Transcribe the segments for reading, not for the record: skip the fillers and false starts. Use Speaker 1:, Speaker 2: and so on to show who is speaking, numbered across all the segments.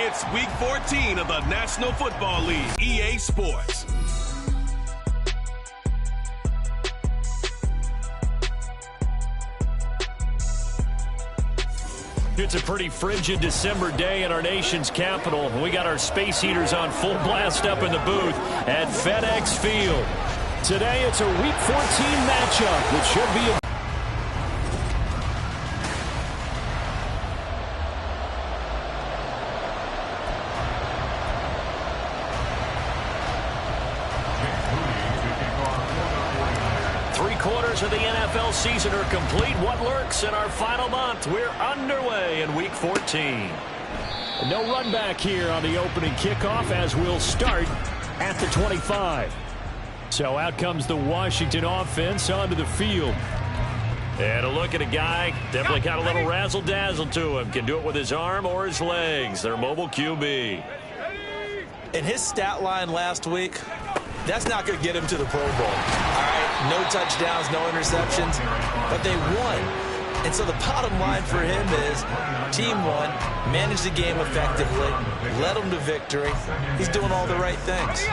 Speaker 1: It's Week 14 of the National Football League, EA Sports.
Speaker 2: It's a pretty frigid December day in our nation's capital. We got our space heaters on full blast up in the booth at FedEx Field. Today it's a Week 14 matchup that should be a 3/4 of the NFL season are complete. What lurks in our final month? We're underway in Week 14. No run back here on the opening kickoff as we'll start at the 25. So out comes the Washington offense onto the field. And a look at a guy, definitely got a little razzle-dazzle to him. Can do it with his arm or his legs. Their mobile QB.
Speaker 3: In his stat line last week, that's not going to get him to the Pro Bowl. All right, no touchdowns, no interceptions, but they won. And so the bottom line for him is team won, managed the game effectively, led them to victory. He's doing all the right things.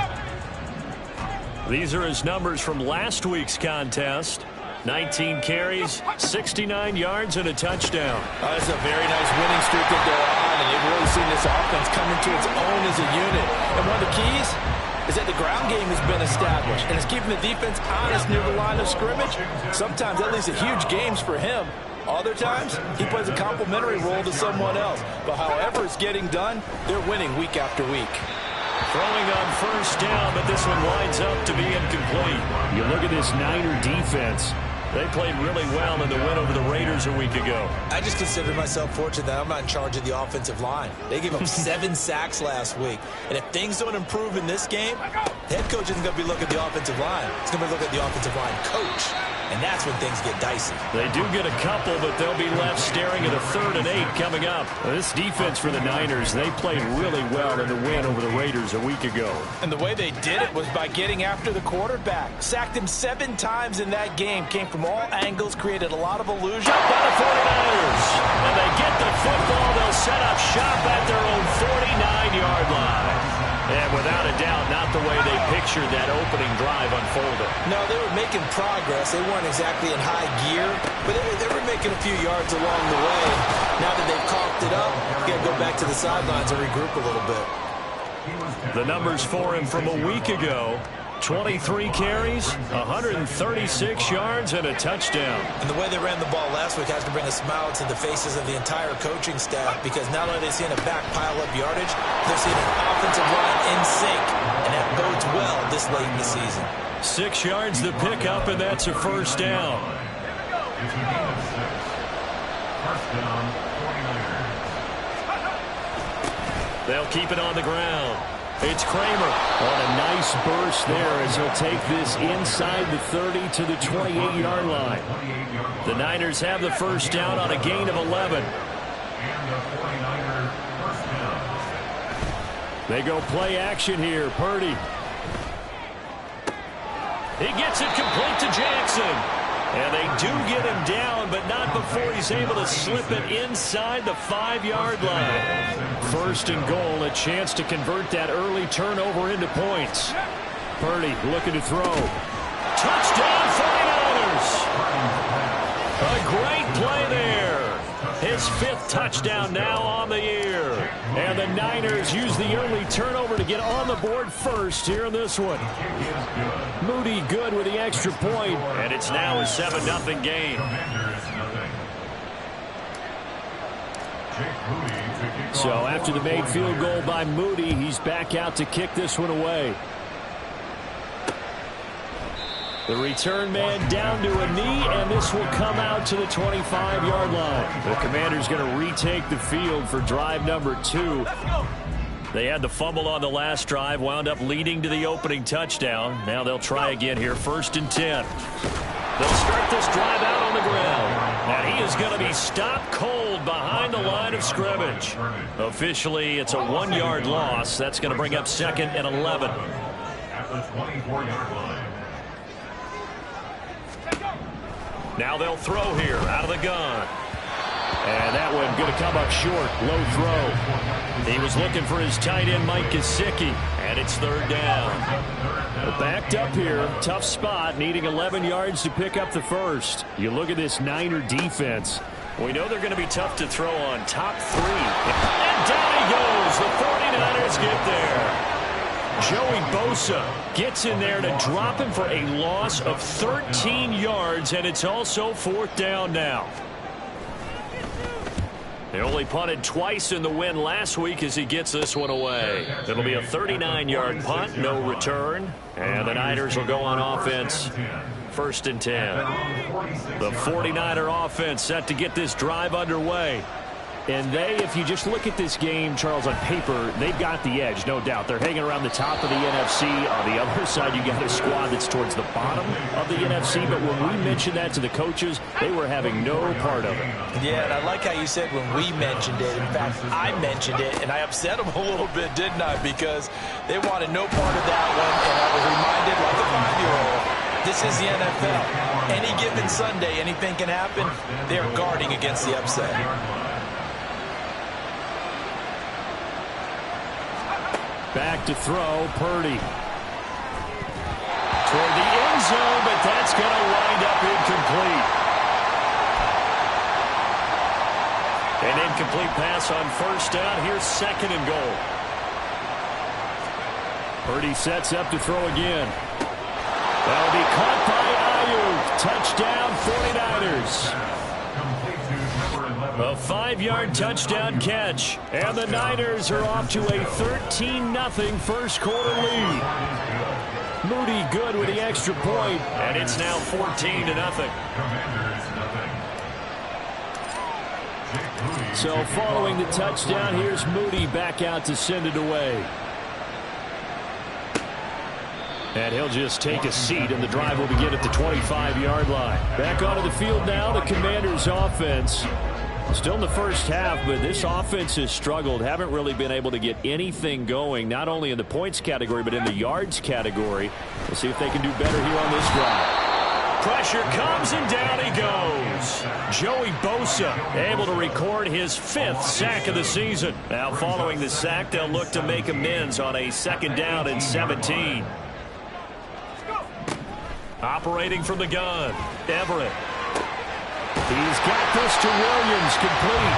Speaker 2: These are his numbers from last week's contest. 19 carries, 69 yards, and a touchdown.
Speaker 3: That's a very nice winning streak that they're on, and they've really seen this offense come into its own as a unit. And one of the keys is that the ground game has been established, and it's keeping the defense honest near the line of scrimmage. Sometimes that leads to huge games for him. Other times, he plays a complementary role to someone else. But however it's getting done, they're winning week after week.
Speaker 2: Throwing on first down, but this one winds up to be incomplete. You look at this Niner defense. They played really well in the win over the Raiders a week ago.
Speaker 3: I just consider myself fortunate that I'm not in charge of the offensive line. They gave up 7 sacks last week. And if things don't improve in this game, the head coach isn't going to be looking at the offensive line. He's going to be looking at the offensive line coach. And that's when things get dicey.
Speaker 2: They do get a couple, but they'll be left staring at a 3rd and 8 coming up. This defense for the Niners, they played really well in the win over the Raiders a week ago.
Speaker 3: And the way they did it was by getting after the quarterback. Sacked him 7 times in that game. Came from all angles, created a lot of illusion.
Speaker 2: By the 49ers. And they get the football. They'll set up shop at their own 49-yard line. And without a doubt, not the way they pictured that opening drive unfolding.
Speaker 3: No, they were making progress. They weren't exactly in high gear, but they were making a few yards along the way. Now that they've coughed it up, you got to go back to the sidelines and regroup a little bit.
Speaker 2: The numbers for him from a week ago. 23 carries, 136 yards, and a touchdown.
Speaker 3: And the way they ran the ball last week has to bring a smile to the faces of the entire coaching staff, because not only are they seeing a back pile up yardage, they're seeing an offensive line in sync, and that bodes well this late in the season.
Speaker 2: 6 yards the pickup, and that's a first down. They'll keep it on the ground. It's Kramer on a nice burst there as he'll take this inside the 30 to the 28-yard line. The Niners have the first down on a gain of 11. They go play action here. Purdy. He gets it complete to Jackson. And they do get him down, but not before he's able to slip it inside the 5-yard line. 1st and goal, a chance to convert that early turnover into points. Purdy looking to throw. Touchdown 49ers! A great play there. His 5th touchdown now on the year. And the Niners use the early turnover to get on the board first here in this one. Moody good with the extra point. And it's now a 7-0 game. So after the made field goal by Moody, he's back out to kick this one away. The return man down to a knee, and this will come out to the 25-yard line. The Commanders going to retake the field for drive number 2. They had the fumble on the last drive, wound up leading to the opening touchdown. Now they'll try again here, 1st and 10. They'll start this drive out on the ground. And he is going to be stopped cold behind the line of scrimmage. Officially, it's a 1-yard loss. That's going to bring up 2nd and 11.
Speaker 4: At the 24-yard line.
Speaker 2: Now they'll throw here out of the gun. And that one going to come up short. Low throw. He was looking for his tight end, Mike Gesicki. And it's third down. Backed up here. Tough spot. Needing 11 yards to pick up the first. You look at this Niner defense. We know they're going to be tough to throw on. Top three. And down he goes. The 49ers get there. Joey Bosa gets in there to drop him for a loss of 13 yards. And it's also fourth down now. They only punted twice in the win last week as he gets this one away. It'll be a 39-yard punt, no return. And the Niners will go on offense. First and 10. The 49er offense set to get this drive underway. And they, if you just look at this game, Charles, on paper, they've got the edge, no doubt. They're hanging around the top of the NFC. On the other side, you got a squad that's towards the bottom of the NFC. But when we mentioned that to the coaches, they were having no part of it.
Speaker 3: Yeah, and I like how you said when we mentioned it. In fact, I mentioned it, and I upset them a little bit, didn't I? Because they wanted no part of that one, and I was reminded like a 5-year-old. This is the NFL. Any given Sunday, anything can happen. They're guarding against the upset.
Speaker 2: Back to throw, Purdy. Toward the end zone, but that's going to wind up incomplete. An incomplete pass on first down. Here's second and goal. Purdy sets up to throw again. That'll be caught by Ayuk. Touchdown, 49ers. A 5-yard touchdown catch. And the Niners are off to a 13-0 first quarter lead. Moody good with the extra point. And it's now 14-0. So following the touchdown, here's Moody back out to send it away. And he'll just take a seat, and the drive will begin at the 25-yard line. Back onto the field now, the Commanders' offense. Still in the first half, but this offense has struggled. Haven't really been able to get anything going, not only in the points category, but in the yards category. We'll see if they can do better here on this drive. Pressure comes, and down he goes. Joey Bosa able to record his 5th sack of the season. Now following the sack, they'll look to make amends on a 2nd down and 17. Operating from the gun, Everett. He's got this to Williams, complete.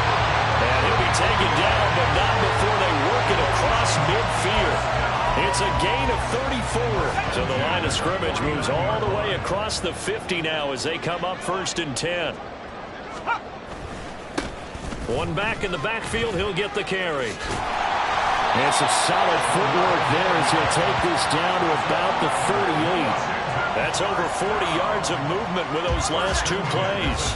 Speaker 2: And he'll be taken down, but not before they work it across midfield. It's a gain of 34. So the line of scrimmage moves all the way across the 50 now as they come up first and 10. One back in the backfield, he'll get the carry. It's a solid footwork there as he'll take this down to about the 38. That's over 40 yards of movement with those last 2 plays.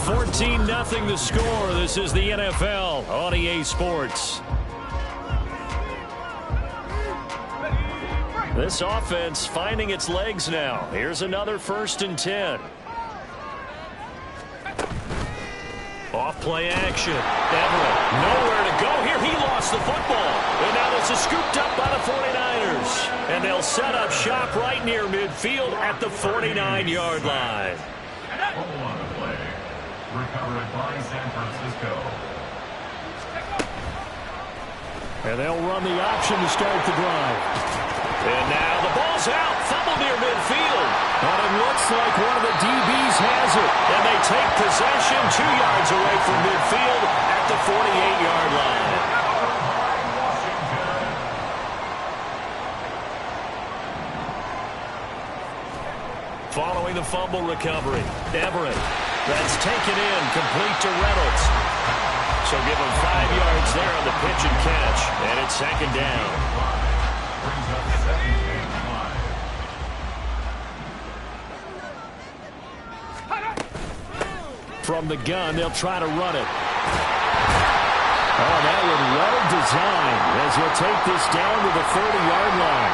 Speaker 2: 14-0 the score. This is the NFL on EA Sports. This offense finding its legs now. Here's another first and 10. Off-play action. Everett, nowhere to go here. He lost the football. And now this is scooped up by the 49ers. And they'll set up shop right near midfield at the 49-yard line.
Speaker 4: On the play. Recovered by San Francisco.
Speaker 2: And they'll run the option to start the drive. And now the ball's out. Fumble near midfield. And it looks like one of the DBs has it. And they take possession 2 yards away from midfield at the 48-yard line. Following the fumble recovery, Everett. That's taken in, complete to Reynolds. So give him 5 yards there on the pitch and catch. And it's second down. From the gun, they'll try to run it. Oh, that one well designed as he'll take this down to the 30-yard line.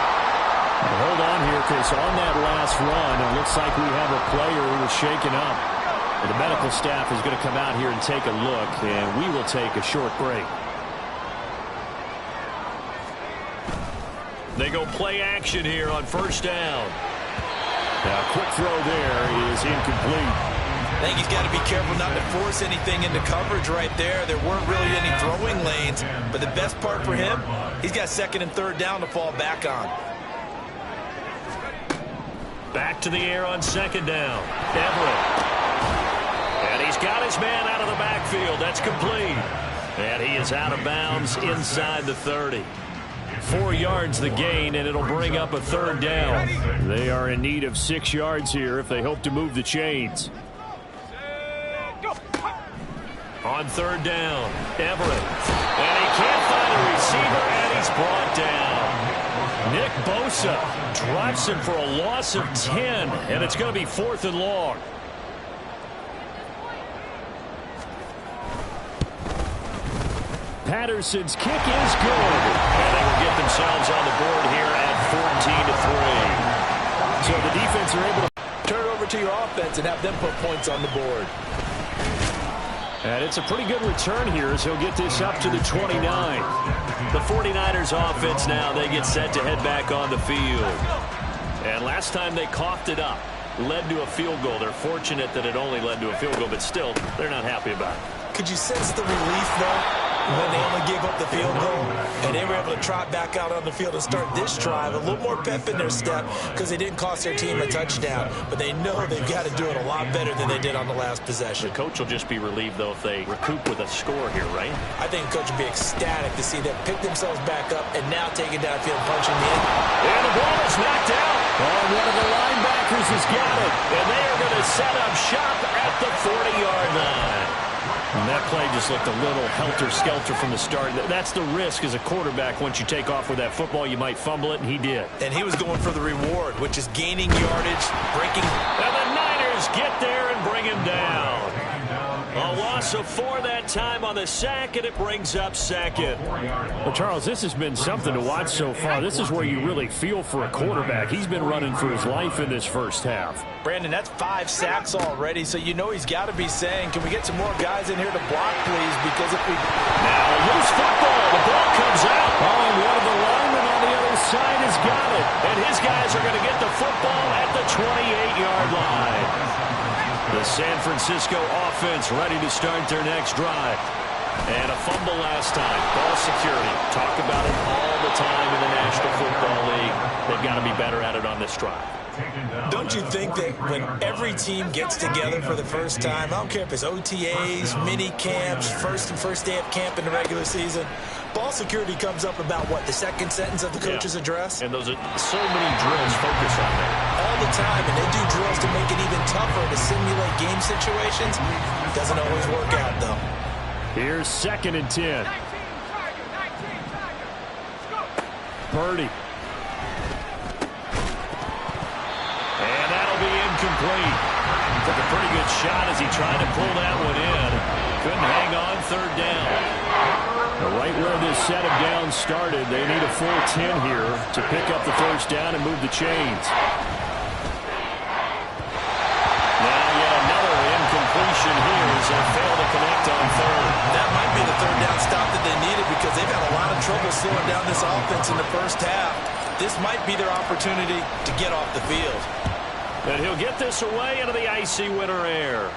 Speaker 2: And hold on here, because on that last run, it looks like we have a player who was shaken up. And the medical staff is going to come out here and take a look, and we will take a short break. They go play action here on first down. Now, quick throw there is incomplete.
Speaker 3: I think he's got to be careful not to force anything into coverage right there. There weren't really any throwing lanes, but the best part for him, he's got second and third down to fall back on.
Speaker 2: Back to the air on second down. Everett. And he's got his man out of the backfield. That's complete. And he is out of bounds inside the 30. 4 yards the gain, and it'll bring up a third down. They are in need of 6 yards here if they hope to move the chains. On third down, Everett. And he can't find a receiver, and he's brought down. Nick Bosa drops him for a loss of 10, and it's going to be 4th and long. Patterson's kick is good. And they will get themselves on the board here at 14-3. So the defense are able to
Speaker 3: turn it over to your offense and have them put points on the board.
Speaker 2: And it's a pretty good return here as he'll get this up to the 29. The 49ers offense now, they get set to head back on the field. And last time they coughed it up, led to a field goal. They're fortunate that it only led to a field goal, but still, they're not happy about it.
Speaker 3: Could you sense the relief, though, when they only gave up the field goal and they were able to trot back out on the field and start this drive? A little more pep in their step because they didn't cost their team a touchdown, but they know they've got to do it a lot better than they did on the last possession.
Speaker 2: The coach will just be relieved, though, if they recoup with a score here, right?
Speaker 3: I think the coach will be ecstatic to see them pick themselves back up and now take it downfield, punching the end.
Speaker 2: And the ball is knocked out. Oh, one of the linebackers has got it, and they are going to set up shop at the 40-yard line. And that play just looked a little helter-skelter from the start. That's the risk as a quarterback. Once you take off with that football, you might fumble it, and he did.
Speaker 3: And he was going for the reward, which is gaining yardage, breaking.
Speaker 2: And the Niners get there and bring him down. A loss of 4 that time on the sack, and it brings up second. Well, Charles, this has been something to watch so far. This is where you really feel for a quarterback. He's been running for his life in this first half.
Speaker 3: Brandon, that's 5 sacks already, so you know he's got to be saying, can we get some more guys in here to block, please? Because if we...
Speaker 2: Now, loose football. The ball comes out. Oh, and one of the linemen on the other side has got it. And his guys are going to get the football at the 28-yard line. The San Francisco offense ready to start their next drive. And a fumble last time. Ball security. Talk about it all the time in the National Football League. They've got to be better at it on this drive.
Speaker 3: Don't you think that when every team gets together for the first time, I don't care if it's OTAs, mini camps, first day of camp in the regular season, ball security comes up about what, the second sentence of the coach's address?
Speaker 2: And those are so many drills focus on that.
Speaker 3: All the time, and they do drills to make it even tougher to simulate game situations. Doesn't always work out, though.
Speaker 2: Here's 2nd and 10. Purdy. And that'll be incomplete. Took a pretty good shot as he tried to pull that one in. Couldn't hang on, 3rd down. Right where this set of downs started, they need a full 10 here to pick up the first down and move the chains. Now yet another incompletion here as they fail to connect on 3rd.
Speaker 3: That might be the 3rd down stop that they needed because they've had a lot of trouble slowing down this offense in the first half. This might be their opportunity to get off the field.
Speaker 2: And he'll get this away into the icy winter air.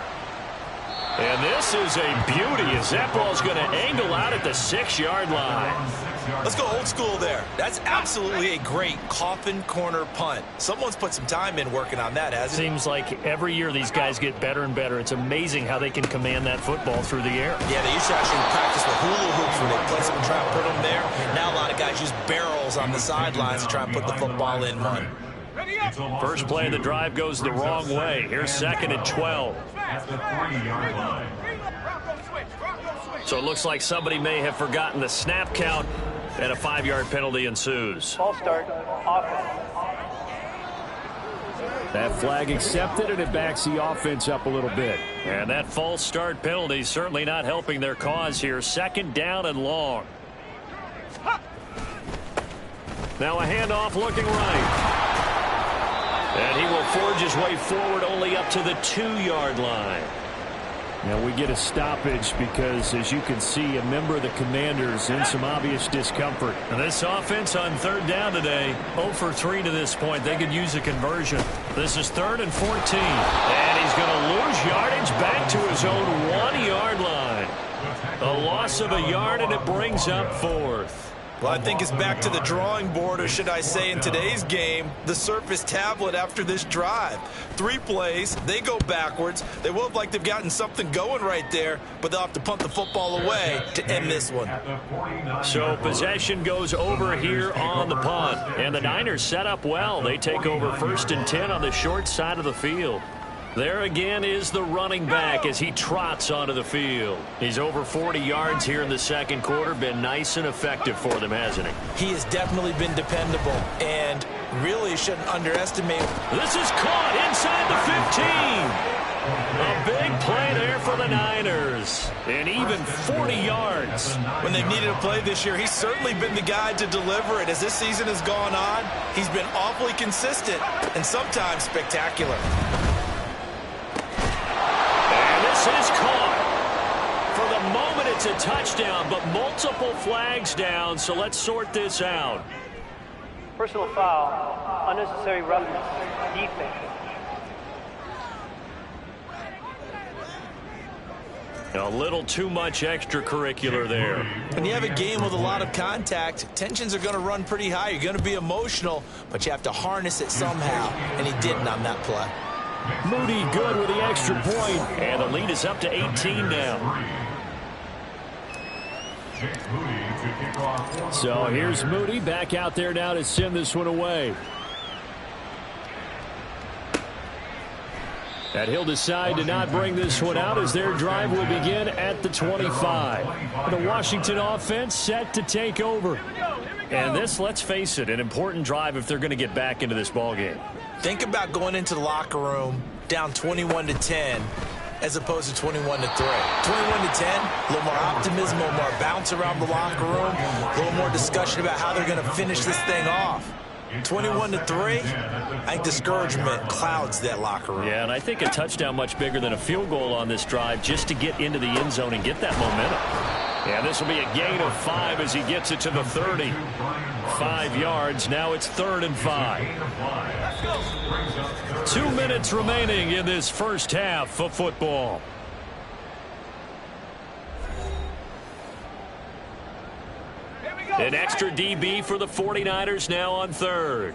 Speaker 2: And this is a beauty as that ball's going to angle out at the 6-yard line.
Speaker 3: Let's go old school there. That's absolutely a great coffin corner punt. Someone's put some time in working on that, hasn't it?
Speaker 2: Seems like every year these guys get better and better. It's amazing how they can command that football through the air.
Speaker 3: Yeah, they used to actually practice with hula hoops when they place them and try to put them there. Now a lot of guys use barrels on the sidelines to try and put the football in one.
Speaker 2: First play of the drive goes the wrong way. Here's 2nd and 12.
Speaker 4: At the 3-yard line.
Speaker 2: So it looks like somebody may have forgotten the snap count, and a 5-yard penalty ensues.
Speaker 5: Ball start, offense.
Speaker 2: That flag accepted, and it backs the offense up a little bit. And that false start penalty certainly not helping their cause here. 2nd down and long. Now a handoff looking right. And he will forge his way forward only up to the 2-yard line. Now we get a stoppage because, as you can see, a member of the Commanders in some obvious discomfort. And this offense on third down today, 0 for 3 to this point. They could use a conversion. This is 3rd and 14. And he's going to lose yardage back to his own 1-yard line. A loss of a yard, and it brings up 4th.
Speaker 3: Well, I think it's back to the drawing board, or should I say in today's game, the Surface tablet after this drive. 3 plays, they go backwards. They will look like they've gotten something going right there, but they'll have to punt the football away to end this one.
Speaker 2: So possession goes over here on the punt, and the Niners set up well. They take over 1st and 10 on the short side of the field. There again is the running back as he trots onto the field. He's over 40 yards here in the second quarter. Been nice and effective for them, hasn't he?
Speaker 3: He has definitely been dependable, and really shouldn't underestimate.
Speaker 2: This is caught inside the 15. A big play there for the Niners. And even 40 yards.
Speaker 3: When they've needed a play this year, he's certainly been the guy to deliver it. As this season has gone on, he's been awfully consistent and sometimes spectacular.
Speaker 2: This is caught. For the moment, it's a touchdown, but multiple flags down, so let's sort this out.
Speaker 5: Personal foul, unnecessary roughness, defense.
Speaker 2: A little too much extracurricular there.
Speaker 3: When you have a game with a lot of contact, tensions are going to run pretty high. You're going to be emotional, but you have to harness it somehow, and he didn't on that play.
Speaker 2: Moody good with the extra point, and the lead is up to 18 now. So here's Moody back out there now to send this one away. And he'll decide to not bring this one out as their drive will begin at the 25. The Washington offense set to take over. And this, let's face it, an important drive if they're going to get back into this ballgame.
Speaker 3: Think about going into the locker room down 21-10 as opposed to 21-3. 21-10, a little more optimism, a little more bounce around the locker room, a little more discussion about how they're going to finish this thing off. 21-3, I think discouragement clouds that locker room.
Speaker 2: Yeah, and I think a touchdown much bigger than a field goal on this drive just to get into the end zone and get that momentum. Yeah, this will be a gain of 5 as he gets it to the 30. 5 yards. Now it's 3rd and 5. 2 minutes remaining in this first half of football. An extra DB for the 49ers now on 3rd.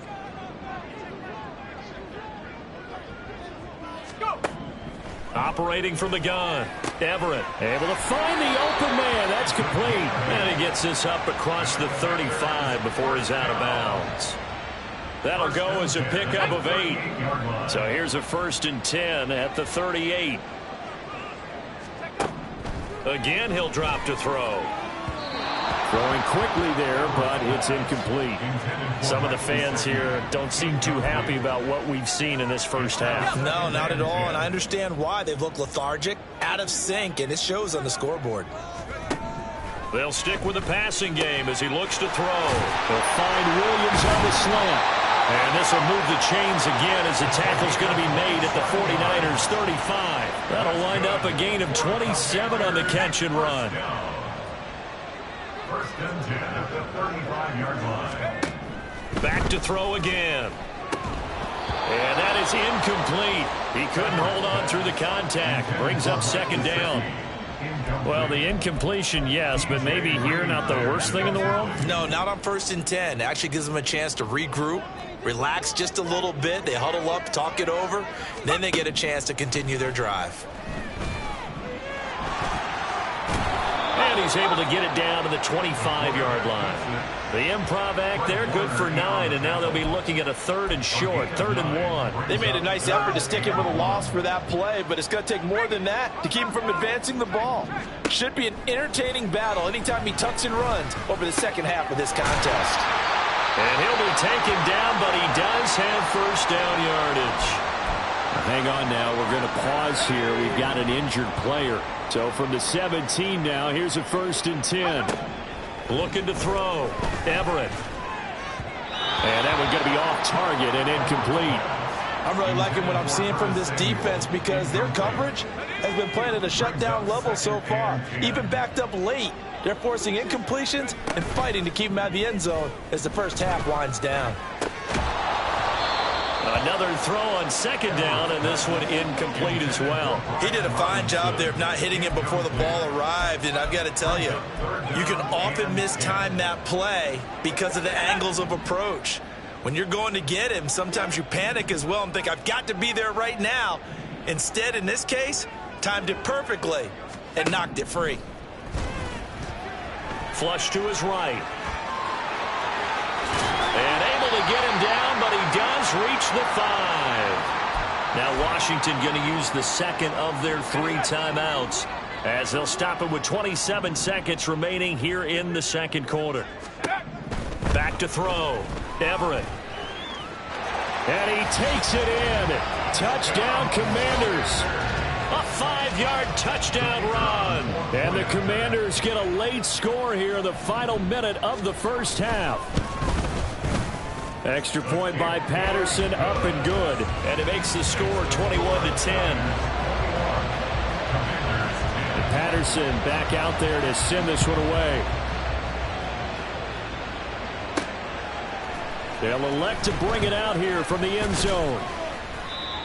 Speaker 2: Operating from the gun. Everett able to find the open man. That's complete. And he gets this up across the 35 before he's out of bounds. That'll go as a pickup of 8. So here's a 1st and 10 at the 38. Again, he'll drop to throw. Throwing quickly there, but it's incomplete. Some of the fans here don't seem too happy about what we've seen in this first half.
Speaker 3: No, not at all, and I understand why. They've looked lethargic, out of sync, and it shows on the scoreboard.
Speaker 2: They'll stick with the passing game as he looks to throw. They'll find Williams on the slant. And this will move the chains again as the tackle's going to be made at the 49ers 35. That'll wind up a gain of 27 on the catch and run.
Speaker 4: 1st and 10 at the 35-yard line.
Speaker 2: Back to throw again. And that is incomplete. He couldn't hold on through the contact. Brings up 2nd down. Well, the incompletion, yes, but maybe here not the worst thing in the world?
Speaker 3: No, not on 1st and 10. It actually gives them a chance to regroup, relax just a little bit. They huddle up, talk it over. Then they get a chance to continue their drive.
Speaker 2: And he's able to get it down to the 25-yard line. The improv act there, good for 9, and now they'll be looking at a 3rd and short, 3rd and 1.
Speaker 6: They made a nice effort to stick him with a loss for that play, but it's going to take more than that to keep him from advancing the ball. Should be an entertaining battle anytime he tucks and runs over the second half of this contest.
Speaker 2: And he'll be taken down, but he does have 1st down yardage. Hang on now. We're going to pause here. We've got an injured player. So from the 17 now, here's a 1st and 10. Looking to throw. Everett. And that one's going to be off target and incomplete.
Speaker 3: I'm really liking what I'm seeing from this defense because their coverage
Speaker 6: has been playing at a shutdown level so far. Even backed up late, they're forcing incompletions and fighting to keep them out of the end zone as the first half winds down.
Speaker 2: Another throw on second down, and this one incomplete as well.
Speaker 6: He did a fine job there of not hitting it before the ball arrived, and I've got to tell you, you can often mistime that play because of the angles of approach. When you're going to get him, sometimes you panic as well and think, I've got to be there right now. Instead, in this case, timed it perfectly and knocked it free.
Speaker 2: Flush to his right. And able to get him down, but he does reach the 5. Now Washington going to use the second of their 3 timeouts as they'll stop it with 27 seconds remaining here in the second quarter. Back to throw. Everett. And he takes it in. Touchdown, Commanders. A 5-yard touchdown run. And the Commanders get a late score here in the final minute of the first half. Extra point by Patterson, up and good. And it makes the score 21-10. And Patterson back out there to send this one away. They'll elect to bring it out here from the end zone.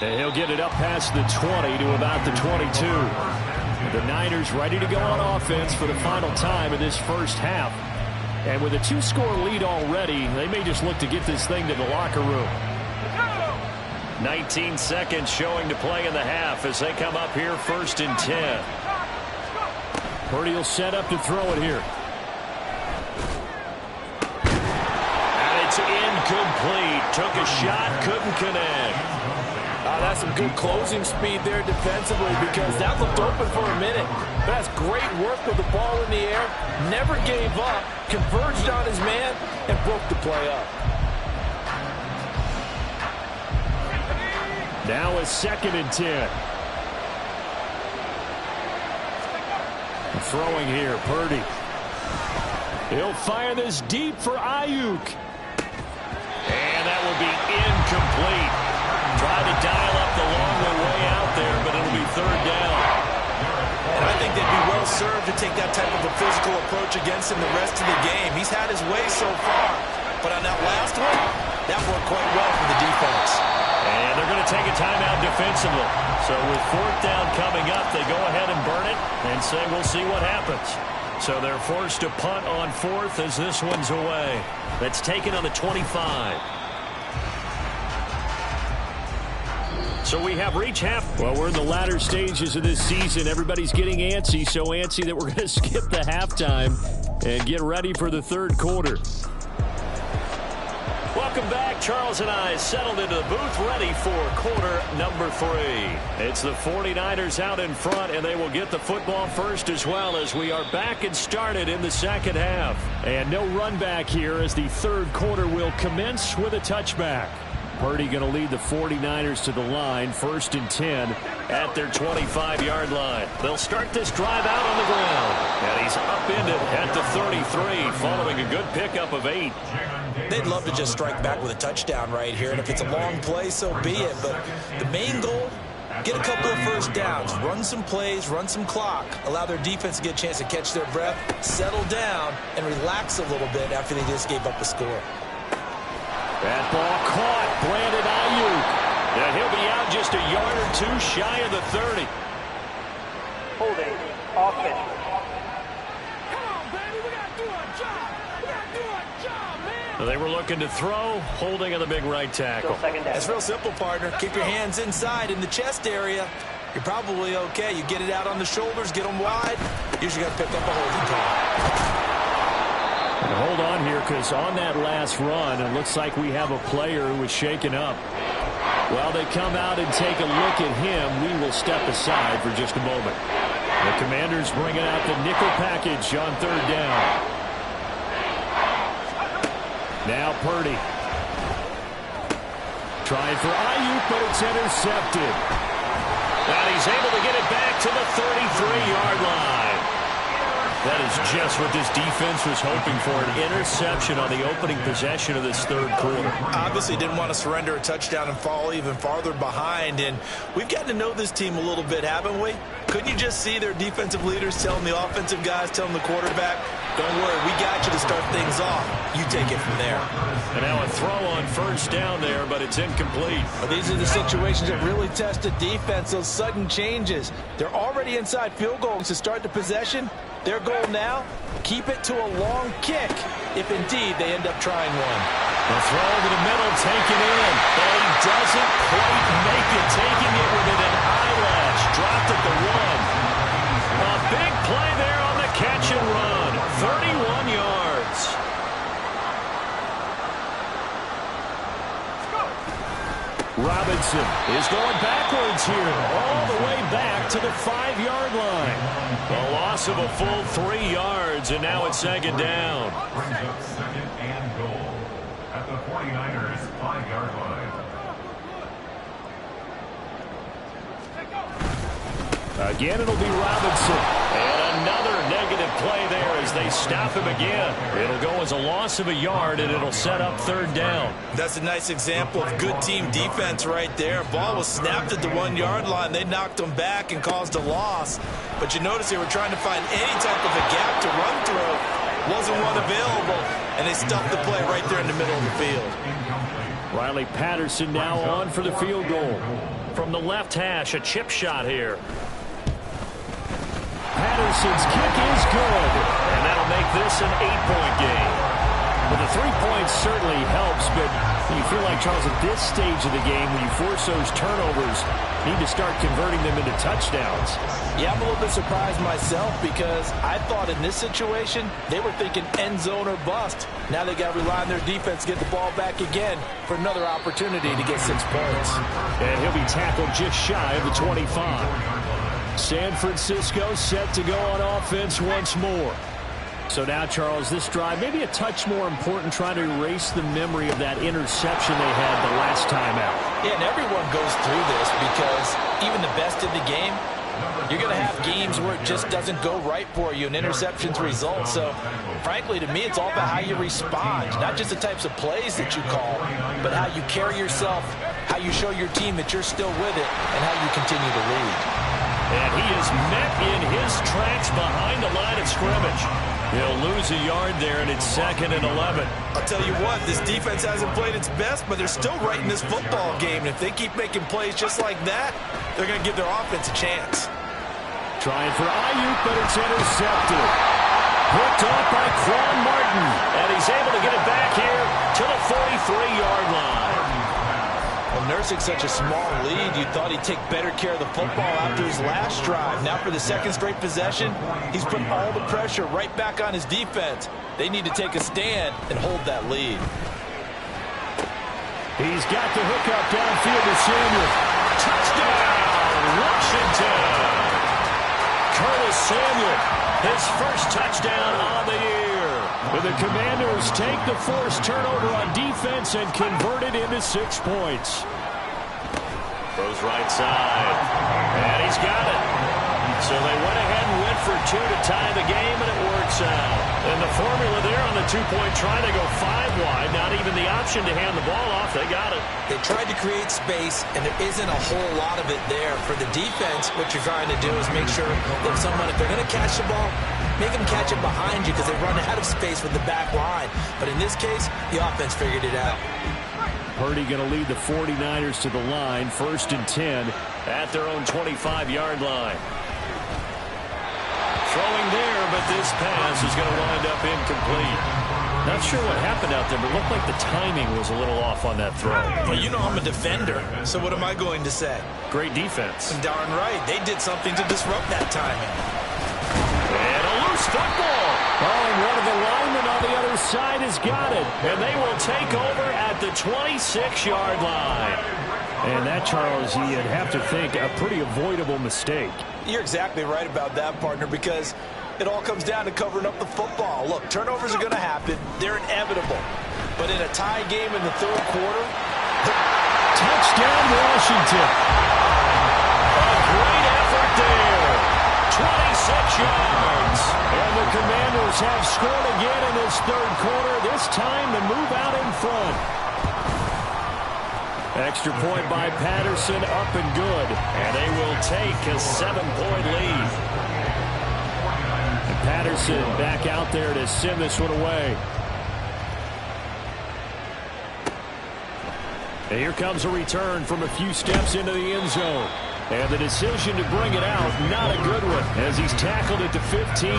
Speaker 2: And he'll get it up past the 20 to about the 22. The Niners ready to go on offense for the final time in this first half. And with a 2-score lead already, they may just look to get this thing to the locker room. 19 seconds showing to play in the half as they come up here 1st and 10. Purdy will set up to throw it here. And it's incomplete. Took a shot, couldn't connect.
Speaker 6: That's some good closing speed there defensively because that looked open for a minute. But that's great work with the ball in the air. Never gave up, converged on his man, and broke the play up.
Speaker 2: Now a 2nd and 10. Throwing here, Purdy. He'll fire this deep for Ayuk. And that will be incomplete. Try to dial up the longer way out there, but it'll be 3rd down.
Speaker 6: And I think they'd be well served to take that type of a physical approach against him the rest of the game. He's had his way so far. But on that last one, that worked quite well for the defense.
Speaker 2: And they're going to take a timeout defensively. So with 4th down coming up, they go ahead and burn it and say we'll see what happens. So they're forced to punt on 4th as this one's away. That's taken on the 25. So we have reached half. Well, we're in the latter stages of this season. Everybody's getting antsy, so antsy that we're going to skip the halftime and get ready for the 3rd quarter. Welcome back. Charles and I settled into the booth ready for quarter number 3. It's the 49ers out in front, and they will get the football first as well as we are back and started in the second half. And no run back here as the 3rd quarter will commence with a touchback. Purdy going to lead the 49ers to the line, 1st and 10 at their 25-yard line. They'll start this drive out on the ground. And he's upended at the 33 following a good pickup of 8.
Speaker 6: They'd love to just strike back with a touchdown right here, and if it's a long play, so be it. But the main goal, get a couple of first downs, run some plays, run some clock, allow their defense to get a chance to catch their breath, settle down, and relax a little bit after they just gave up a score.
Speaker 2: That ball caught. Brandon Ayuk. And he'll be out just a yard or 2 shy of the 30.
Speaker 5: Holding. Offense.
Speaker 2: They were looking to throw, holding on the big right tackle.
Speaker 6: It's real simple, partner. Keep your hands inside in the chest area. You're probably okay. You get it out on the shoulders, get them wide. Usually got to pick up a holding call.
Speaker 2: And hold on here, because on that last run, it looks like we have a player who was shaken up. While they come out and take a look at him, we will step aside for just a moment. The Commanders bringing out the nickel package on 3rd down. Now Purdy. Trying for Ayuk, but it's intercepted. And he's able to get it back to the 33-yard line. That is just what this defense was hoping for, an interception on the opening possession of this 3rd quarter.
Speaker 6: Obviously didn't want to surrender a touchdown and fall even farther behind, and we've gotten to know this team a little bit, haven't we? Couldn't you just see their defensive leaders telling the offensive guys, telling the quarterback, don't worry, we got you to start things off. You take it from there.
Speaker 2: And now a throw on first down there, but it's incomplete.
Speaker 3: Well, these are the situations that really test the defense, those sudden changes. They're already inside field goals to start the possession. Their goal now, keep it to a long kick, if indeed they end up trying one.
Speaker 2: The throw to the middle, taken in. And he doesn't quite make it, taking it within an eyelash. Dropped at the 1. A big play there on the catch and run. 31 yards. Robinson is going backwards here, all the way back to the 5-yard line. A loss of a full 3 yards, and now it's second down.
Speaker 4: Brings up second and goal at the 49ers 5-yard line.
Speaker 2: Again, it'll be Robinson. And another negative play there as they stop him again. It'll go as a loss of a yard, and it'll set up third down.
Speaker 6: That's a nice example of good team defense right there. Ball was snapped at the 1-yard line. They knocked them back and caused a loss. But you notice they were trying to find any type of a gap to run through. Wasn't one available, and they stuffed the play right there in the middle of the field.
Speaker 2: Riley Patterson now on for the field goal. From the left hash, a chip shot here. Patterson's kick is good, and that'll make this an 8-point game. Well, the 3 points certainly helps, but you feel like, Charles, at this stage of the game, when you force those turnovers, you need to start converting them into touchdowns.
Speaker 3: Yeah, I'm a little bit surprised myself because I thought in this situation, they were thinking end zone or bust. Now they got to rely on their defense to get the ball back again for another opportunity to get 6 points.
Speaker 2: And he'll be tackled just shy of the 25. San Francisco set to go on offense once more. So now, Charles, this drive maybe a touch more important, trying to erase the memory of that interception they had the last time out.
Speaker 3: Yeah, and everyone goes through this because even the best in the game, you're going to have games where it just doesn't go right for you and interceptions result. So, frankly, to me, it's all about how you respond, not just the types of plays that you call, but how you carry yourself, how you show your team that you're still with it, and how you continue to lead.
Speaker 2: And he is met in his tracks behind the line of scrimmage. He'll lose a yard there, and it's 2nd and 11.
Speaker 6: I'll tell you what, this defense hasn't played its best, but they're still right in this football game. And if they keep making plays just like that, they're going to give their offense a chance.
Speaker 2: Trying for Ayuk, but it's intercepted. Picked off by Quan Martin, and he's able to get it back here to the 43-yard line.
Speaker 3: Well, nursing such a small lead, you thought he'd take better care of the football after his last drive. Now for the second straight possession, he's putting all the pressure right back on his defense. They need to take a stand and hold that lead.
Speaker 2: He's got the hook up downfield to Samuel. Touchdown, Washington! Curtis Samuel, his first touchdown on the year. And the Commanders take the forced turnover on defense and convert it into 6 points. Throws right side. And he's got it. So they went ahead and went for 2 to tie the game, and it works out. And the formula there on the 2-point try, they go 5 wide. Not even the option to hand the ball off. They got it.
Speaker 3: They tried to create space, and there isn't a whole lot of it there. For the defense, what you're trying to do is make sure that if they're going to catch the ball, make them catch it behind you because they run out of space with the back line. But in this case, the offense figured it out.
Speaker 2: Purdy going to lead the 49ers to the line, 1st and 10 at their own 25-yard line. Throwing there, but this pass is going to wind up incomplete. Not sure what happened out there, but it looked like the timing was a little off on that throw.
Speaker 6: Well, you know I'm a defender, so what am I going to say?
Speaker 2: Great defense.
Speaker 6: Darn right. They did something to disrupt that timing.
Speaker 2: And a loose football. Oh, and one of the linemen on the other side has got it. And they will take over at the 26-yard line. And that, Charles, you'd have to think a pretty avoidable mistake.
Speaker 3: You're exactly right about that, partner, because it all comes down to covering up the football. Look, turnovers are going to happen. They're inevitable. But in a tie game in the third quarter,
Speaker 2: touchdown, Washington. A great effort there. 26 yards. And the Commanders have scored again in this third quarter, this time to move out in front. Extra point by Patterson, up and good. And they will take a 7-point lead. And Patterson back out there to send this one away. And here comes a return from a few steps into the end zone. And the decision to bring it out, not a good one, as he's tackled it to 15.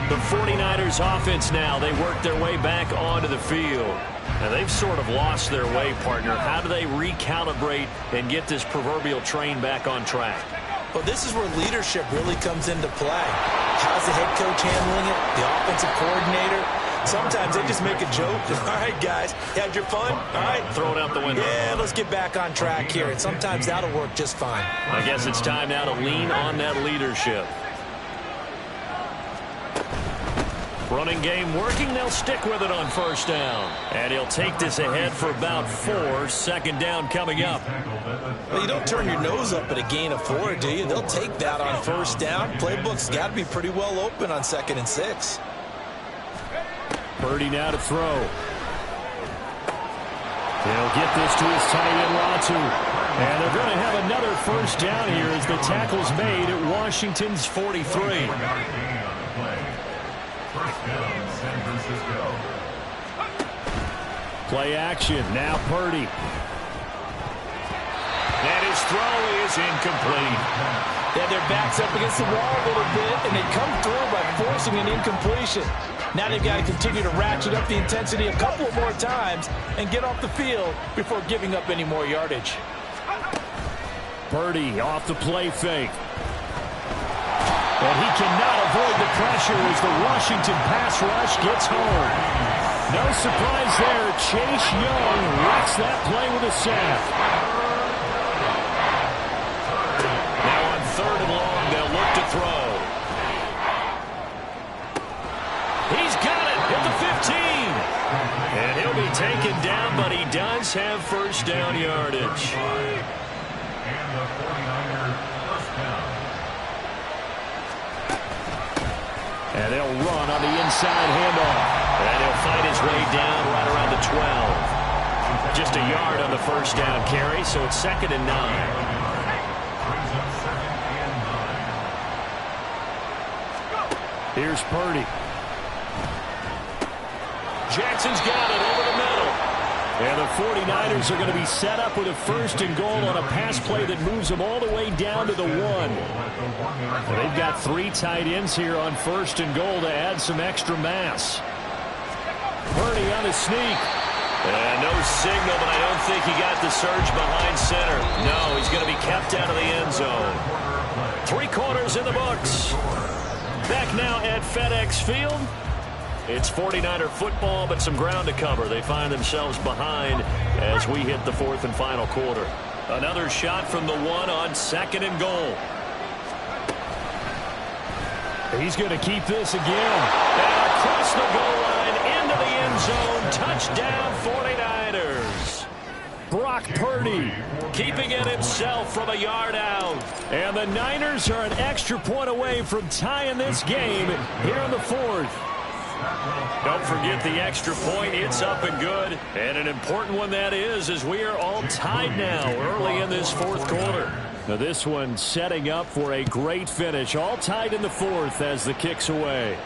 Speaker 2: The 49ers offense now, they work their way back onto the field. Now, they've sort of lost their way, partner. How do they recalibrate and get this proverbial train back on track?
Speaker 6: Well, this is where leadership really comes into play. How's the head coach handling it? The offensive coordinator? Sometimes they just make a joke. All right, guys, you had your fun? All right.
Speaker 2: Throw it out the window.
Speaker 6: Yeah, let's get back on track here. And sometimes that'll work just fine.
Speaker 2: I guess it's time now to lean on that leadership. Running game working. They'll stick with it on first down. And he'll take this ahead for about 4. Second down coming up.
Speaker 6: Well, you don't turn your nose up at a gain of 4, do you? They'll take that on first down. Playbook's got to be pretty well open on 2nd and 6.
Speaker 2: Purdy now to throw. He'll get this to his tight end, Latu. And they're going to have another first down here as the tackle's made at Washington's 43. Play action. Now Purdy. And his throw is incomplete.
Speaker 3: Yeah, their back's up against the wall a little bit, and they come through by forcing an incompletion. Now they've got to continue to ratchet up the intensity a couple more times and get off the field before giving up any more yardage.
Speaker 2: Purdy off the play fake. And he cannot avoid the pressure as the Washington pass rush gets home. No surprise there. Chase Young wrecks that play with a sack. Now on 3rd and long, they'll look to throw. He's got it at the 15. And he'll be taken down, but he does have first down yardage.
Speaker 4: And the 49ers first down.
Speaker 2: And they'll run on the inside handoff. And he'll fight his way down right around the 12. Just a yard on the first down carry, so it's 2nd and 9. Here's Purdy. Jackson's got it over the middle. And the 49ers are going to be set up with a 1st and goal on a pass play that moves them all the way down to the 1. And they've got 3 tight ends here on 1st and goal to add some extra mass. Purdy on the sneak. And no signal, but I don't think he got the surge behind center. No, he's going to be kept out of the end zone. 3 quarters in the books. Back now at FedEx Field. It's 49er football, but some ground to cover. They find themselves behind as we hit the 4th and final quarter. Another shot from the 1 on 2nd and goal. He's going to keep this again. And across the goal line into the end zone. Touchdown 49ers. Brock Purdy keeping it himself from a yard out. And the Niners are an extra point away from tying this game here in the 4th. Don't forget the extra point. It's up and good. And an important one that is, as we are all tied now early in this 4th quarter. Now this one setting up for a great finish. All tied in the 4th as the kick's away.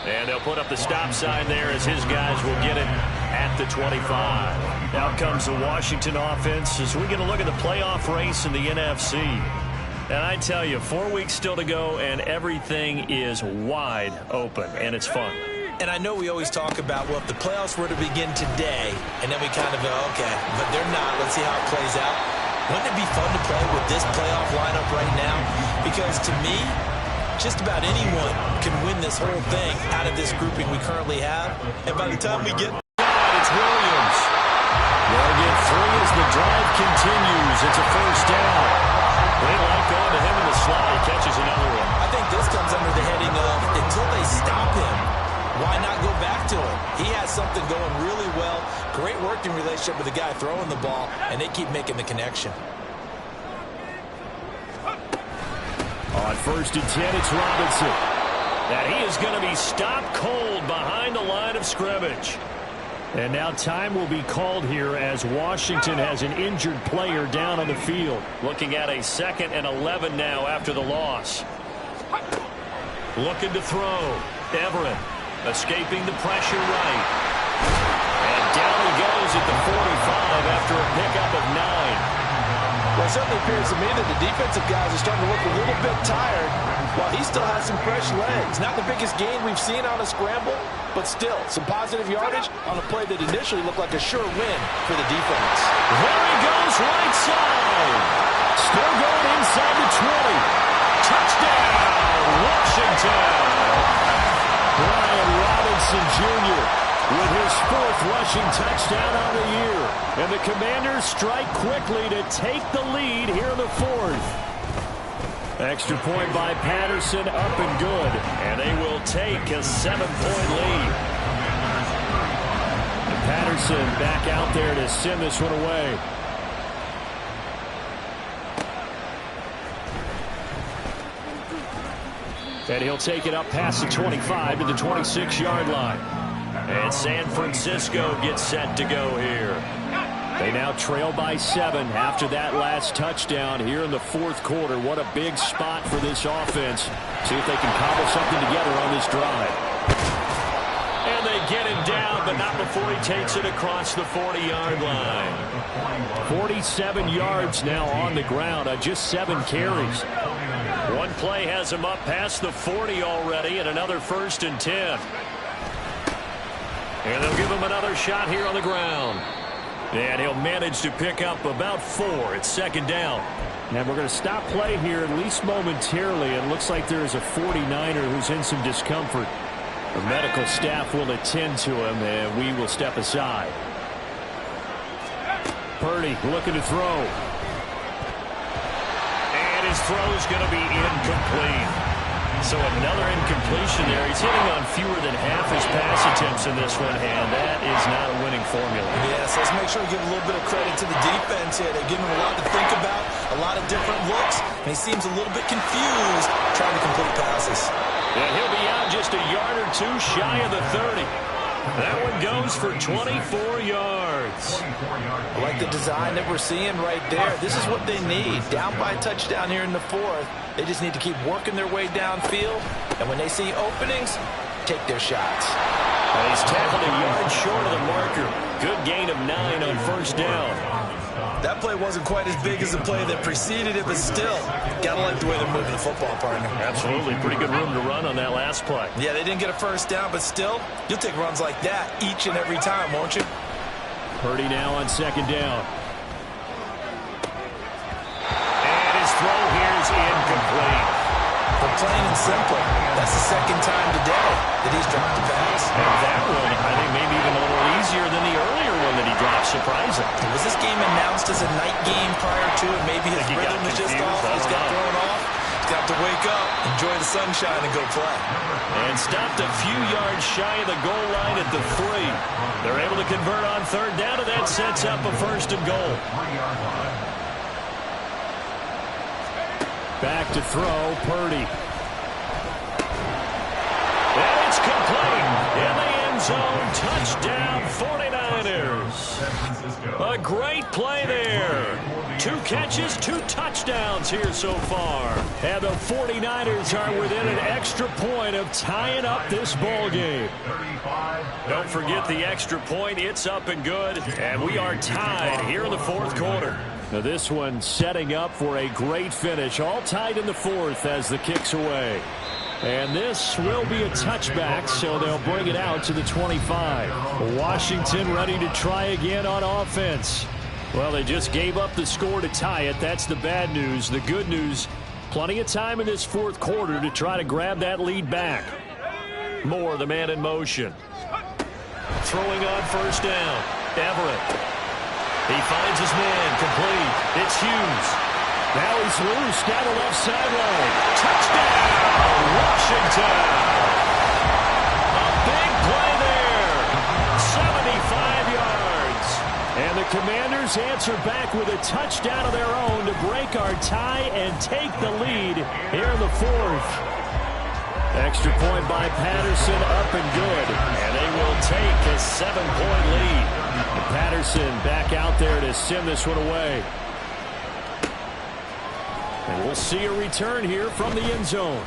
Speaker 2: And they'll put up the stop sign there as his guys will get it at the 25. Out comes the Washington offense as we get a look at the playoff race in the NFC. And I tell you, 4 weeks still to go, and everything is wide open, and it's fun.
Speaker 6: And I know we always talk about, well, if the playoffs were to begin today, and then we kind of go, okay, but they're not. Let's see how it plays out. Wouldn't it be fun to play with this playoff lineup right now? Because to me, just about anyone can win this whole thing out of this grouping we currently have. And by the time we get
Speaker 2: it's Williams. They'll get 3 as the drive continues. It's a first down. They like going to him in the slot. He catches another one.
Speaker 6: I think this comes under the heading of, until they stop him, why not go back to him? He has something going really well. Great working relationship with the guy throwing the ball, and they keep making the connection.
Speaker 2: On 1st and 10, it's Robinson. And he is going to be stopped cold behind the line of scrimmage. And now time will be called here as Washington has an injured player down on the field. Looking at a 2nd and 11 now after the loss. Looking to throw. Everett escaping the pressure right. And down he goes at the 45 after a pickup of 9.
Speaker 3: Well, it certainly appears to me that the defensive guys are starting to look a little bit tired while he still has some fresh legs. Not the biggest gain we've seen on a scramble, but still some positive yardage on a play that initially looked like a sure win for the defense.
Speaker 2: There he goes right side. Still going inside the 20. Touchdown, Washington. Brian Robinson Jr. with his 4th rushing touchdown on the year. And the Commanders strike quickly to take the lead here in the 4th. Extra point by Patterson, up and good. And they will take a 7-point lead. And Patterson back out there to send this one away. And he'll take it up past the 25 to the 26-yard line. And San Francisco gets set to go here. They now trail by 7 after that last touchdown here in the 4th quarter. What a big spot for this offense. See if they can cobble something together on this drive. And they get him down, but not before he takes it across the 40-yard line. 47 yards now on the ground on just 7 carries. One play has him up past the 40 already, and another 1st and 10. And they'll give him another shot here on the ground. And he'll manage to pick up about 4. It's 2nd down. And we're going to stop play here at least momentarily. It looks like there is a 49er who's in some discomfort. The medical staff will attend to him, and we will step aside. Purdy looking to throw. And his throw is going to be incomplete. So another incompletion there. He's hitting on fewer than half his pass attempts in this one, and that is not a winning formula.
Speaker 6: Yes, let's make sure we give a little bit of credit to the defense here. They're giving him a lot to think about, a lot of different looks, and he seems a little bit confused trying to complete passes.
Speaker 2: And he'll be out just a yard or 2 shy of the 30. That one goes for 24 yards.
Speaker 3: I like the design that we're seeing right there. This is what they need. Down by a touchdown here in the 4th. They just need to keep working their way downfield. And when they see openings, take their shots.
Speaker 2: And he's tackled a yard short of the marker. Good gain of 9 on 1st down.
Speaker 6: That play wasn't quite as big as the play that preceded it, but still, gotta like the way they're moving the football, partner.
Speaker 2: Absolutely. Pretty good room to run on that last play.
Speaker 6: Yeah, they didn't get a 1st down, but still, you'll take runs like that each and every time, won't you?
Speaker 2: Purdy now on 2nd down. And his throw here is incomplete.
Speaker 6: But plain and simple, that's the 2nd time today that he's dropped a pass.
Speaker 2: And that one, I think, maybe even a little easier than the earlier one that he dropped, surprising.
Speaker 6: Was this game announced as a night game prior to it? Maybe his rhythm was just off. He's got thrown off. He's got to wake up, enjoy the sunshine, and go play.
Speaker 2: And stopped a few yards shy of the goal line at the 3. They're able to convert on 3rd down, and that sets up a 1st and goal. Back to throw, Purdy. And it's complete in the end zone. Touchdown, 49ers. A great play there. 2 catches, 2 touchdowns here so far. And the 49ers are within an extra point of tying up this ball game. Don't forget the extra point. It's up and good. And we are tied here in the 4th quarter. Now this one setting up for a great finish. All tied in the 4th as the kick's away. And this will be a touchback, so they'll bring it out to the 25. Washington ready to try again on offense. Well, they just gave up the score to tie it. That's the bad news. The good news, plenty of time in this 4th quarter to try to grab that lead back. Moore, the man in motion. Throwing on 1st down. Everett. He finds his man, complete. It's Hughes. Now he's loose down the left sideline. Touchdown, Washington. A big play there. 75 yards. And the Commanders answer back with a touchdown of their own to break our tie and take the lead here in the 4th. Extra point by Patterson, up and good. And they will take a a 7-point lead. And Patterson back out there to send this one away. And we'll see a return here from the end zone.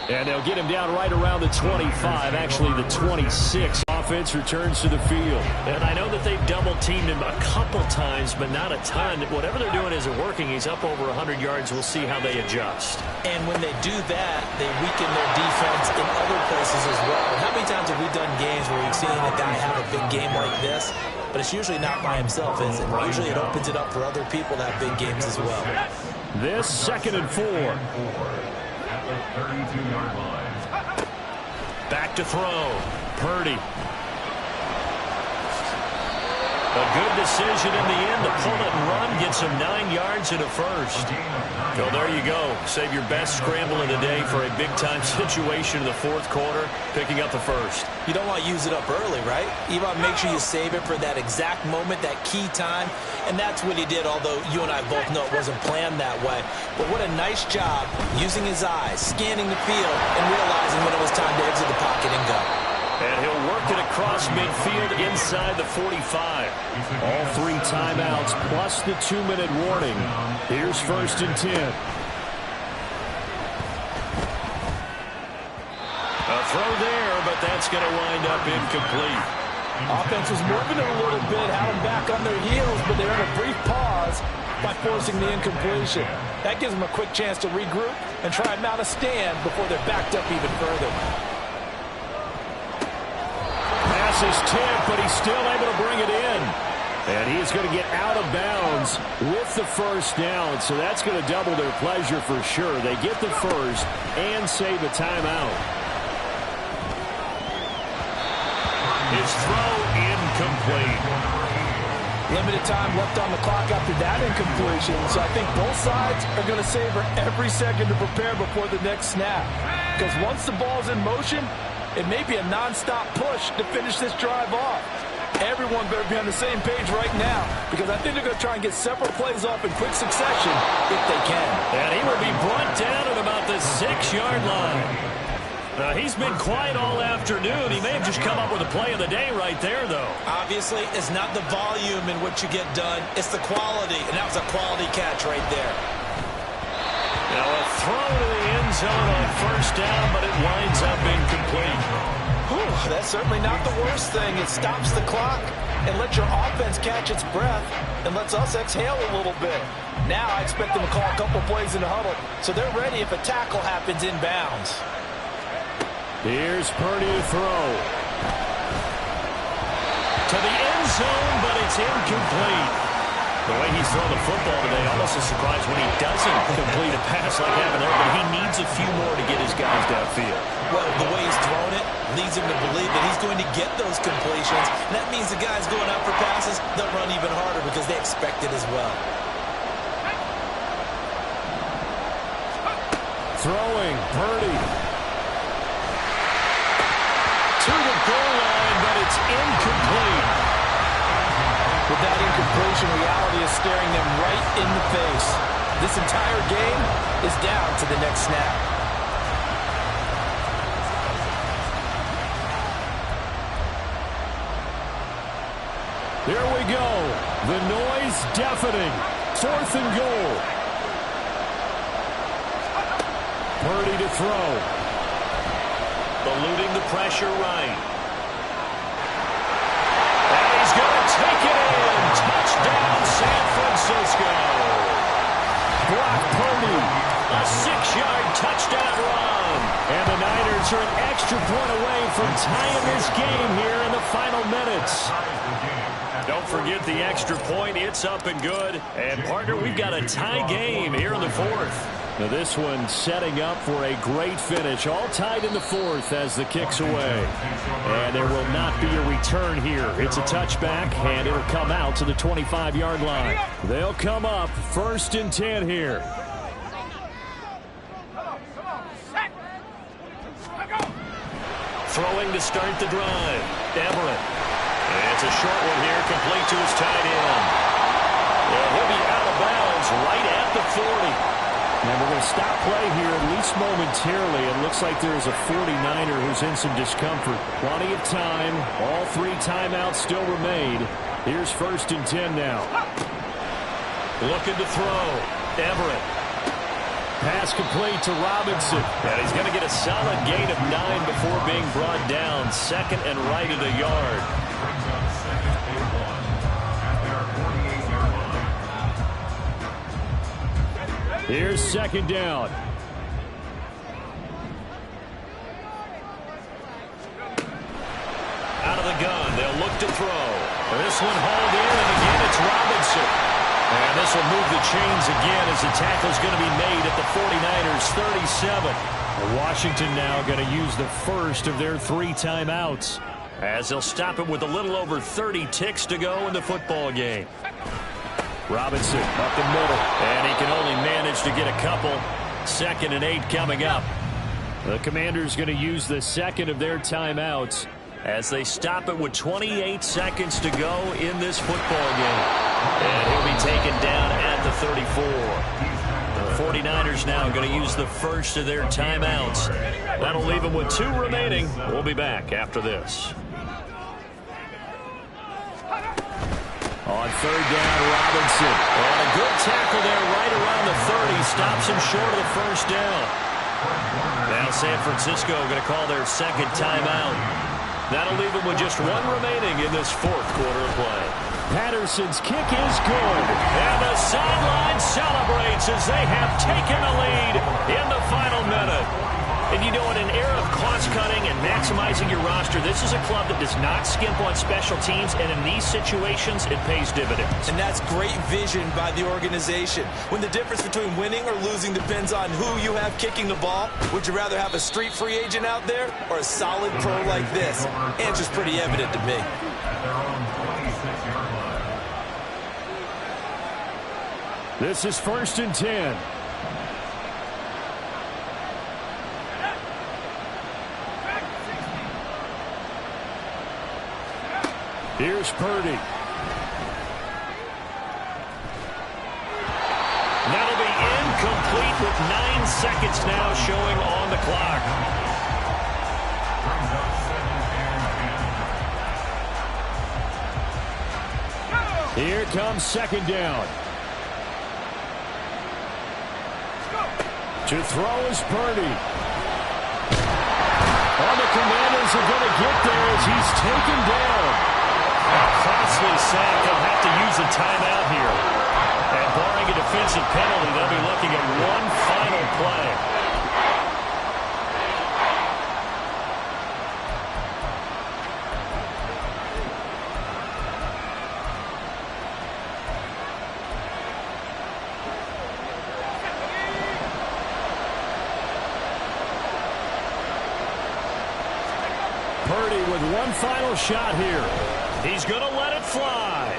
Speaker 2: And they'll get him down right around the 25, actually the 26. Offense returns to the field. And I know that they've double-teamed him a couple times, but not a ton. Whatever they're doing isn't working. He's up over 100 yards. We'll see how they adjust.
Speaker 3: And when they do that, they weaken their defense in other places as well. How many times have we done games where we've seen a guy have a big game like this? But it's usually not by himself, is it? Usually it opens it up for other people to have big games as well.
Speaker 2: This 2nd and 4.
Speaker 4: At the 32-yard line.
Speaker 2: Back to throw. Purdy. A good decision in the end to pull it and run. Gets him 9 yards and a first. So there you go. Save your best scramble of the day for a big-time situation in the 4th quarter, picking up the first.
Speaker 3: You don't want to use it up early, right? You want to make sure you save it for that exact moment, that key time. And that's what he did, although you and I both know it wasn't planned that way. But what a nice job using his eyes, scanning the field, and realizing when it was time to exit the pocket and go.
Speaker 2: And he'll work it across midfield inside the 45. All 3 timeouts plus the 2-minute warning. Here's 1st and 10. A throw there, but that's going to wind up incomplete.
Speaker 3: Offense was moving it a little bit, had them back on their heels, but they're in a brief pause by forcing the incompletion. That gives them a quick chance to regroup and try and mount a stand before they're backed up even further.
Speaker 2: Pass is tipped, but he's still able to bring it in. And he's going to get out of bounds with the first down, so that's going to double their pleasure for sure. They get the first and save a timeout. His throw incomplete.
Speaker 3: Limited time left on the clock after that incompletion, so I think both sides are going to savor every second to prepare before the next snap. Because once the ball's in motion, it may be a non-stop push to finish this drive off. Everyone better be on the same page right now, because I think they're going to try and get several plays off in quick succession if they can.
Speaker 2: And he will be brought down at about the 6-yard line. He's been quiet all afternoon. He may have just come up with a play of the day right there, though.
Speaker 3: Obviously, it's not the volume in what you get done. It's the quality, and that was a quality catch right there.
Speaker 2: Now a throw to the end zone on 1st down, but it winds up incomplete.
Speaker 3: Whew, that's certainly not the worst thing. It stops the clock and lets your offense catch its breath and lets us exhale a little bit. Now I expect them to call a couple plays in the huddle, so they're ready if a tackle happens inbounds.
Speaker 2: Here's Purdy to throw. To the end zone, but it's incomplete. The way he's thrown the football today, almost a surprise when he doesn't complete a pass like happened there, but he needs a few more to get his guys downfield.
Speaker 3: Well, the way he's thrown it leads him to believe that he's going to get those completions. And that means the guys going out for passes, they'll run even harder because they expect it as well.
Speaker 2: Throwing, Purdy. To the goal line, but it's incomplete.
Speaker 3: With that incompletion, reality is staring them right in the face. This entire game is down to the next snap.
Speaker 2: Here we go. The noise deafening. 4th and goal. Purdy to throw. Eluding the pressure right. And he's going to take it in. Touchdown, San Francisco. Brock Purdy, a 6-yard touchdown run. And the Niners are an extra point away from tying this game here in the final minutes. Don't forget the extra point. It's up and good. And, partner, we've got a tie game here in the 4th. Now this one setting up for a great finish. All tied in the 4th as the kick's away. And there will not be a return here. It's a touchback, and it'll come out to the 25-yard line. They'll come up 1st and 10 here. Throwing to start the drive. Everett. And it's a short one here, complete to his tight end. Well, he'll be out of bounds right at the 40. And we're going to stop play here, at least momentarily. It looks like there is a 49er who's in some discomfort. Plenty of time. All 3 timeouts still remain. Here's 1st and 10 now. Looking to throw. Everett. Pass complete to Robinson. And he's going to get a solid gain of 9 before being brought down. 2nd and right at a yard. Here's 2nd down. Out of the gun. They'll look to throw. This one hauled in, and again it's Robinson. And this will move the chains again as the tackle is going to be made at the 49ers 37. Washington now going to use the first of their 3 timeouts as they'll stop it with a little over 30 ticks to go in the football game. Robinson up the middle, and he can only manage to get a couple. 2nd and 8 coming up. The Commanders going to use the 2nd of their timeouts as they stop it with 28 seconds to go in this football game. And he'll be taken down at the 34. The 49ers now going to use the first of their timeouts. That'll leave them with 2 remaining. We'll be back after this. On 3rd down, Robinson. And a good tackle there right around the 30. Stops him short of the 1st down. Now San Francisco going to call their 2nd timeout. That'll leave them with just 1 remaining in this 4th quarter of play. Patterson's kick is good. And the sideline celebrates as they have taken the lead in the final minute. And you know, in an era of cost-cutting and maximizing your roster, this is a club that does not skimp on special teams, and in these situations, it pays dividends. And that's great vision by the organization. When the difference between winning or losing depends on who you have kicking the ball, would you rather have a street free agent out there or a solid pro like this? Answer's pretty evident to me. This is 1st and 10. Here's Purdy. That'll be incomplete with 9 seconds now showing on the clock. Here comes 2nd down. To throw is Purdy. Oh, the Commanders are going to get there as he's taken down. A costly sack. They'll have to use a timeout here. And barring a defensive penalty, they'll be looking at one final play. Purdy with one final shot here. He's going to let it fly.